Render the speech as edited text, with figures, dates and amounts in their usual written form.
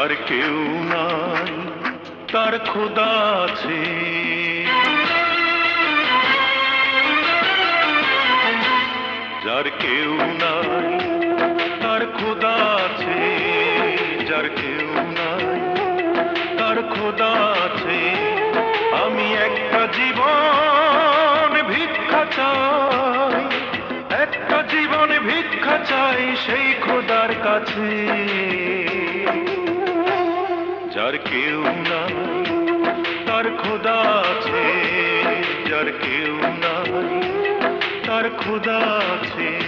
যার কেউ নাই তার খোদা আছে, যার কেউ নাই তার খোদা আছে, যার কেউ নাই তার খোদা আছে। আমি একটা জীবন ভিক্ষা চাই, একটা জীবন ভিক্ষা চাই সেই খোদার কাছে, যার কেউ নাই তার খোদা আছে, যার কেউ নাই তার খোদা আছে।